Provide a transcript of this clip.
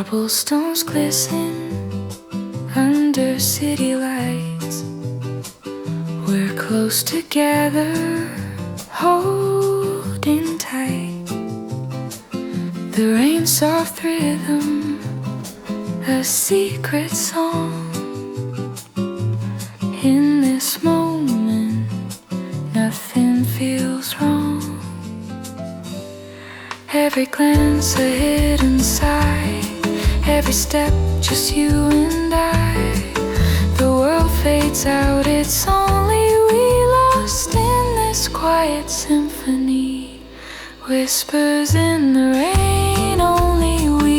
Cobblestones glisten under city lights. We're close together, holding tight. The rain's soft rhythm, a secret song. In this moment, nothing feels wrong. Every glance a hidden sigh, every step just you and I. The world fades out, it's only we lost in this quiet symphony. Whispers in the rain.